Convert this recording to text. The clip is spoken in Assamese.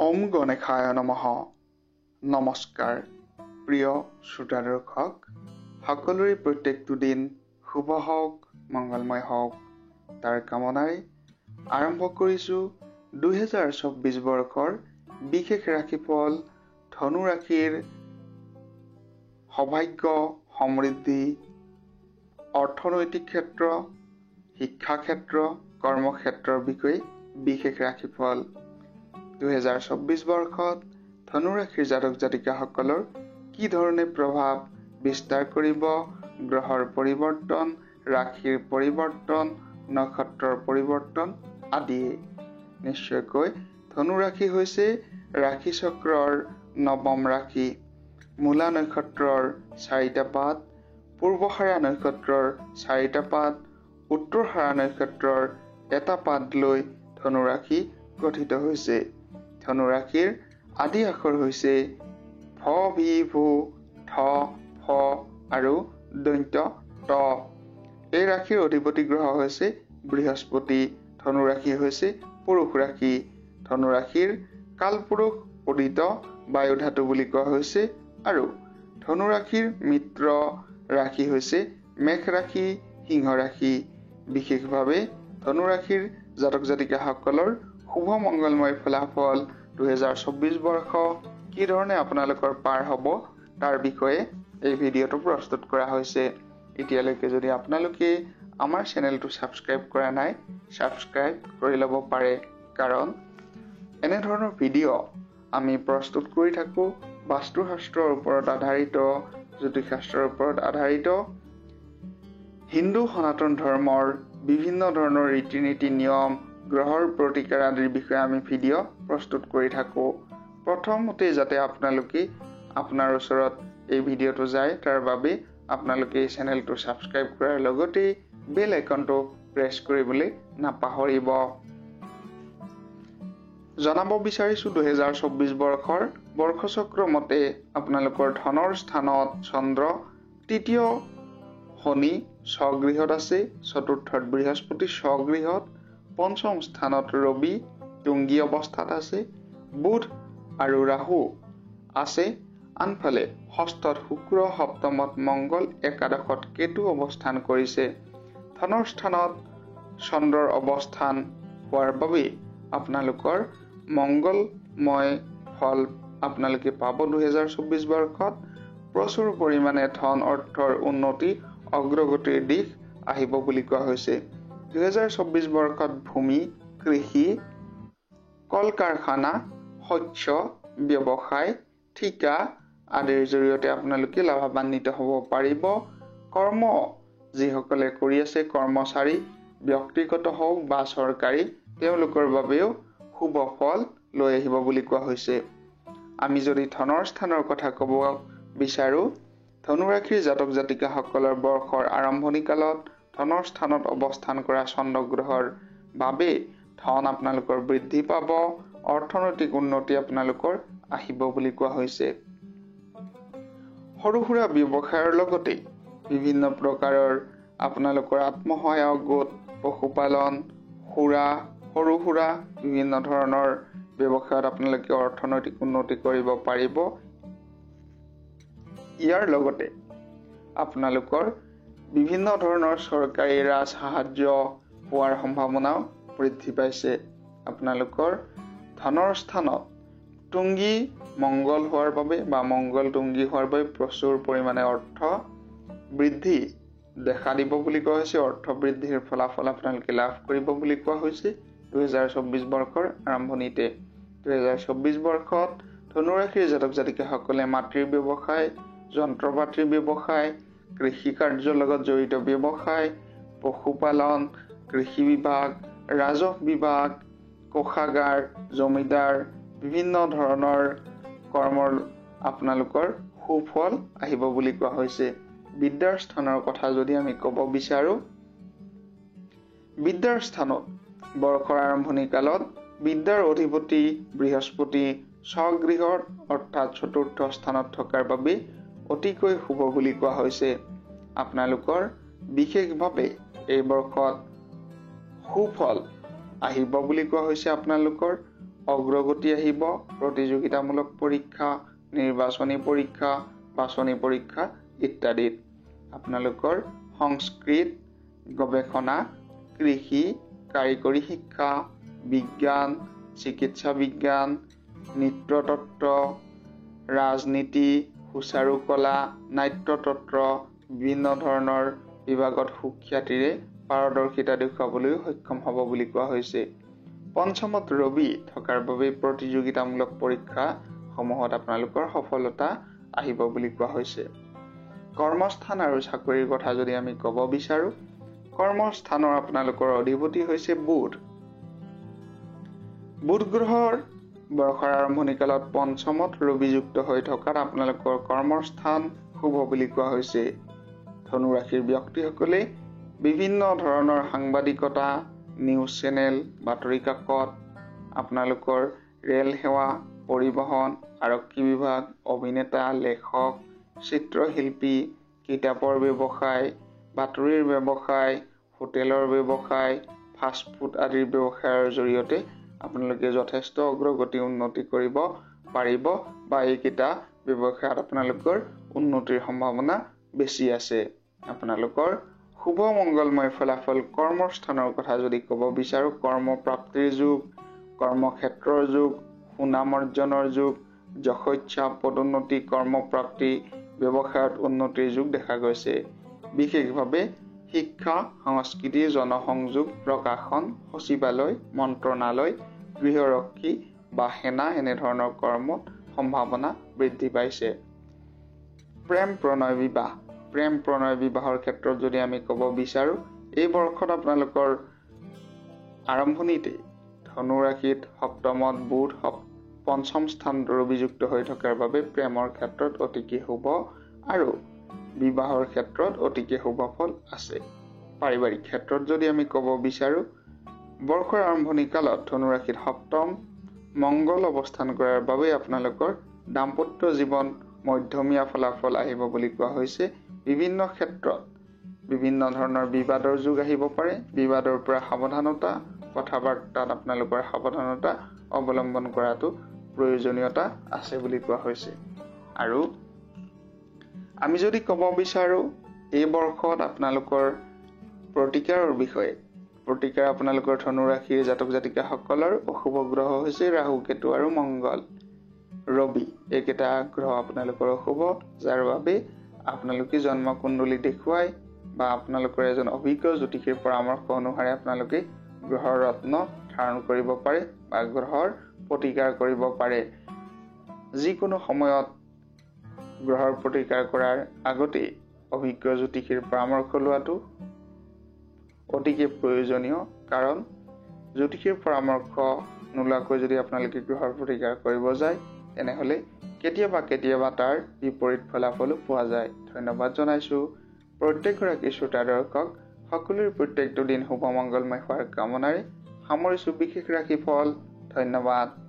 ওম গণেশায় নমঃ। নমস্কাৰ প্ৰিয় শ্ৰোতা দৰ্শক, সকলোৰে প্ৰত্যেকটো দিন শুভ হওক, মংগলময় হওক তাৰ কামনাৰে আৰম্ভ কৰিছোঁ 2024 বৰ্ষৰ বিশেষ ৰাশিফল ধনু ৰাশিৰ সৌভাগ্য, সমৃদ্ধি, অৰ্থনৈতিক ক্ষেত্ৰ, শিক্ষা ক্ষেত্ৰ, কৰ্মক্ষেত্ৰৰ বিষয়ে বিশেষ ৰাশিফল 2024 বৰ্ষত ধনু ৰাশিৰ জাতক জাতিকাসকলৰ কি ধৰণে প্ৰভাৱ বিস্তাৰ কৰিব, গ্ৰহৰ পৰিৱৰ্তন, ৰাশিৰ পৰিৱৰ্তন, নক্ষত্ৰৰ পৰিৱৰ্তন আদিয়ে। নিশ্চয়কৈ ধনু ৰাশি হৈছে ৰাশি চক্ৰৰ নৱম ৰাশি। মূলা নক্ষত্ৰৰ 4টা পাত, পূৰ্বহাৰা নক্ষত্ৰৰ 4টা পাত, উত্তৰহাৰা নক্ষত্ৰৰ 1টা পাত লৈ ধনু ৰাশি গঠিত হৈছে। ধনু ৰাশিৰ আদি আখৰ হৈছে ফ, ভি, ভু, থ, ফ আৰু দন্ত্য ত। এই ৰাশিৰ অধিপতি গ্ৰহ হৈছে বৃহস্পতি। ধনু ৰাশি হৈছে পুৰুষ ৰাশি। ধনু ৰাশিৰ কালপুৰুষ উদিত বায়ু ধাতু বুলি কোৱা হৈছে আৰু ধনু ৰাশিৰ মিত্ৰ ৰাশি হৈছে মেঘ ৰাশি, সিংহ ৰাশি। বিশেষভাৱে ধনু ৰাশিৰ জাতক জাতিকাসকলৰ শুভ মংগলময় ফলাফল 2024 বৰ্ষ কি ধৰণে আপোনালোকৰ পাৰ হ'ব তাৰ বিষয়ে এই ভিডিঅ'টো প্ৰস্তুত কৰা হৈছে। এতিয়ালৈকে যদি আপোনালোকে আমাৰ চেনেলটো ছাবস্ক্ৰাইব কৰা নাই, ছাবস্ক্ৰাইব কৰি ল'ব পাৰে, কাৰণ এনেধৰণৰ ভিডিঅ' আমি প্ৰস্তুত কৰি থাকোঁ বাস্তুশাস্ত্ৰৰ ওপৰত আধাৰিত, জ্যোতিষশাস্ত্ৰৰ ওপৰত আধাৰিত, হিন্দু সনাতন ধৰ্মৰ বিভিন্ন ধৰণৰ ৰীতি নীতি নিয়ম, গ্ৰহৰ প্ৰতিকাৰ আদিৰ বিষয়ে আমি ভিডিঅ' প্ৰস্তুত কৰি থাকোঁ। প্ৰথমতে যাতে আপোনালোকে আপোনাৰ ওচৰত এই ভিডিঅ'টো যায় তাৰ বাবে আপোনালোকে এই চেনেলটো ছাবস্ক্ৰাইব কৰাৰ লগতে বেল আইকনটো প্ৰেছ কৰিবলৈ নাপাহৰিব। জনাব বিচাৰিছোঁ 2024 বৰ্ষৰ বৰ্ষচক্ৰ মতে আপোনালোকৰ ধনৰ স্থানত চন্দ্ৰ, তৃতীয় শনি স্বগৃহত আছে, চতুৰ্থত বৃহস্পতি স্বগৃহত, পঞ্চম স্থানত ৰবি তুংগী অৱস্থাত আছে, বুধ আৰু ৰাহু আছে। আনফালে ষষ্ঠত শুক্ৰ, সপ্তমত মংগল, একাদশত কেতু অৱস্থান কৰিছে। ধনৰ স্থানত চন্দ্ৰৰ অৱস্থান হোৱাৰ বাবে আপোনালোকৰ মংগলময় ফল আপোনালোকে পাব। 2024 বৰ্ষত প্ৰচুৰ পৰিমাণে ধন অৰ্থৰ উন্নতি, অগ্ৰগতিৰ দিশ আহিব বুলি কোৱা হৈছে। 2024 বৰ্ষত ভূমি, কৃষি, কল কাৰখানা, শস্য, ব্যৱসায়, ঠিকা আদিৰ জৰিয়তে আপোনালোকে লাভান্বিত হ'ব পাৰিব। কৰ্ম যিসকলে কৰি আছে, কৰ্মচাৰী ব্যক্তিগত হওক বা চৰকাৰী, তেওঁলোকৰ বাবেও শুভ ফল লৈ আহিব বুলি কোৱা হৈছে। আমি যদি ধনৰ স্থানৰ কথা ক'ব বিচাৰোঁ, ধনু ৰাশিৰ জাতক জাতিকাসকলৰ বৰ্ষৰ আৰম্ভণি কালত ধনৰ স্থানত অৱস্থান কৰা চন্দ্ৰ গ্ৰহৰ বাবে ধন আপোনালোকৰ বৃদ্ধি পাব, অৰ্থনৈতিক উন্নতি আপোনালোকৰ আহিব বুলি কোৱা হৈছে। সৰু সুৰা ব্যৱসায়ৰ লগতে বিভিন্ন প্ৰকাৰৰ আপোনালোকৰ আত্মসহায়ক গোট, পশুপালন, সৰু সুৰা বিভিন্ন ধৰণৰ ব্যৱসায়ত আপোনালোকে অৰ্থনৈতিক উন্নতি কৰিব পাৰিব। ইয়াৰ লগতে আপোনালোকৰ বিভিন্ন ধৰণৰ চৰকাৰী ৰাজ সাহায্য হোৱাৰ সম্ভাৱনাও বৃদ্ধি পাইছে। আপোনালোকৰ ধনৰ স্থানত তুংগী মংগল হোৱাৰ বাবে বা মংগল তুংগী হোৱাৰ বাবে প্ৰচুৰ পৰিমাণে অৰ্থ বৃদ্ধি দেখা দিব বুলি কোৱা হৈছে। অৰ্থ বৃদ্ধিৰ ফলাফল আপোনালোকে লাভ কৰিব বুলি কোৱা হৈছে 2024 বৰ্ষৰ আৰম্ভণিতে। 2024 বৰ্ষত ধনু ৰাশিৰ জাতক জাতিকাসকলে মাটিৰ ব্যৱসায়, যন্ত্ৰ পাতিৰ ব্যৱসায়, কৃষি কাৰ্যৰ লগত জড়িত ব্যৱসায়, পশুপালন, কৃষি বিভাগ, ৰাজহ বিভাগ, কোষাগাৰ, জমিদাৰ, বিভিন্ন ধৰণৰ কৰ্মৰ আপোনালোকৰ সুফল আহিব বুলি কোৱা হৈছে। বিদ্যাৰ স্থানৰ কথা যদি আমি ক'ব বিচাৰোঁ, বিদ্যাৰ স্থানত বৰ্ষৰ আৰম্ভণি কালত বিদ্যাৰ অধিপতি বৃহস্পতি স্বগৃহত অৰ্থাৎ চতুৰ্থ স্থানত থকাৰ বাবে অতিকৈ শুভ বুলি কোৱা হৈছে। আপোনালোকৰ বিশেষভাৱে এই বৰ্ষত সুফল আহিব বুলি কোৱা হৈছে। আপোনালোকৰ অগ্ৰগতি আহিব, প্ৰতিযোগিতামূলক পৰীক্ষা, নিৰ্বাচনী পৰীক্ষা, বাছনি পৰীক্ষা ইত্যাদিত। আপোনালোকৰ সংস্কৃত, গৱেষণা, কৃষি, কাৰিকৰী শিক্ষা, বিজ্ঞান, চিকিৎসা বিজ্ঞান, নৃত্যতত্ত্ব, ৰাজনীতি, সুচাৰু কলা, নাট্যতত্ত্ব, বিভিন্ন ধৰণৰ বিভাগত সুখ্যাতিৰে পাৰদৰ্শিতা দেখুৱাবলৈ সক্ষম হ'ব বুলি কোৱা হৈছে। পঞ্চমত ৰবি থকাৰ বাবে প্ৰতিযোগিতামূলক পৰীক্ষাসমূহত আপোনালোকৰ সফলতা আহিব বুলি কোৱা হৈছে। কৰ্মস্থান আৰু চাকৰিৰ কথা যদি আমি ক'ব বিচাৰো, কৰ্মস্থানৰ আপোনালোকৰ অধিপতি হৈছে বুধ। বুধ গ্ৰহৰ বৰ্ষৰ আৰম্ভণি কালত পঞ্চমত ৰবিযুক্ত হৈ থকাত আপোনালোকৰ কৰ্মস্থান শুভ বুলি কোৱা হৈছে। ধনু ৰাশিৰ ব্যক্তিসকলে বিভিন্ন ধৰণৰ সাংবাদিকতা, নিউজ চেনেল, বাতৰি কাকত, আপোনালোকৰ ৰেল সেৱা, পৰিবহণ, আৰক্ষী বিভাগ, অভিনেতা, লেখক, চিত্ৰশিল্পী, কিতাপৰ ব্যৱসায়, বাতৰিৰ ব্যৱসায়, হোটেলৰ ব্যৱসায়, ফাষ্টফুড আদিৰ ব্যৱসায়ৰ জৰিয়তে আপোনালোকে যথেষ্ট অগ্ৰগতি উন্নতি কৰিব পাৰিব বা এইকেইটা ব্যৱসায়ত আপোনালোকৰ উন্নতিৰ সম্ভাৱনা বেছি আছে। আপোনালোকৰ শুভ মংগলময় ফলাফল কৰ্মস্থানৰ কথা যদি ক'ব বিচাৰো, কৰ্মপ্ৰাপ্তিৰ যুগ, কৰ্মক্ষেত্ৰৰ যুগ, সুনাম অৰ্জনৰ যুগ, যশস্যা, পদোন্নতি, কৰ্মপ্ৰাপ্তি, ব্যৱসায়ত উন্নতিৰ যুগ দেখা গৈছে। বিশেষভাৱে শিক্ষা, সংস্কৃতি, জনসংযোগ, প্ৰকাশন, সচিবালয়, মন্ত্ৰণালয়, গৃহৰক্ষী বা সেনা এনেধৰণৰ কৰ্মত সম্ভাৱনা বৃদ্ধি পাইছে। প্ৰেম প্ৰণয় বিবাহ, প্ৰেম প্ৰণয় বিবাহৰ ক্ষেত্ৰত যদি আমি ক'ব বিচাৰো, এই বৰ্ষত আপোনালোকৰ আৰম্ভণিতে ধনু ৰাশিত সপ্তমত বুধ, পঞ্চম স্থানত ৰবিযুক্ত হৈ থকাৰ বাবে প্ৰেমৰ ক্ষেত্ৰত অতিকে শুভ আৰু বিবাহৰ ক্ষেত্ৰত অতিকে শুভ ফল আছে। পাৰিবাৰিক ক্ষেত্ৰত যদি আমি ক'ব বিচাৰো, বৰ্ষৰ আৰম্ভণি কালত ধনু ৰাশিত সপ্তম মংগল অৱস্থান কৰাৰ বাবে আপোনালোকৰ দাম্পত্য জীৱন মধ্যমীয়া ফলাফল আহিব বুলি কোৱা হৈছে। বিভিন্ন ক্ষেত্ৰত বিভিন্ন ধৰণৰ বিবাদৰ যুগ আহিব পাৰে। বিবাদৰ পৰা সাৱধানতা, কথা বাৰ্তাত আপোনালোকৰ সাৱধানতা অৱলম্বন কৰাটো প্ৰয়োজনীয়তা আছে বুলি কোৱা হৈছে। আৰু আমি যদি ক'ব বিচাৰো এই বৰ্ষত আপোনালোকৰ প্ৰতিকাৰৰ বিষয়ে, প্ৰতিকাৰ আপোনালোকৰ ধনু ৰাশিৰ জাতক জাতিকাসকলৰ অশুভ গ্ৰহ হৈছে ৰাহু, কেতু আৰু মংগল, ৰবি। এইকেইটা গ্ৰহ আপোনালোকৰ অশুভ, যাৰ বাবে আপোনালোকে জন্ম কুণ্ডলী দেখুৱাই বা আপোনালোকৰ এজন অভিজ্ঞ জ্যোতিষীৰ পৰামৰ্শ অনুসাৰে আপোনালোকে গ্ৰহৰ ৰত্ন ধাৰণ কৰিব পাৰে বা গ্ৰহৰ প্ৰতিকাৰ কৰিব পাৰে। যিকোনো সময়ত গ্ৰহৰ প্ৰতিকাৰ কৰাৰ আগতে অভিজ্ঞ জ্যোতিষীৰ পৰামৰ্শ লোৱাটো অতিকে প্ৰয়োজনীয়, কাৰণ জ্যোতিষীৰ পৰামৰ্শ নোলোৱাকৈ যদি আপোনালোকে গ্ৰহৰ প্ৰতিকাৰ কৰিব যায়, তেনেহ'লে কেতিয়াবা তাৰ বিপৰীত ফলাফলো পোৱা যায়। ধন্যবাদ জনাইছো প্ৰত্যেকগৰাকী শ্ৰোতা দৰ্শক সকলোৰে প্ৰত্যেকটো দিন শুভ মংগলময় হোৱাৰ কামনাৰে সামৰিছো বিশেষ ৰাশিফল। ধন্যবাদ।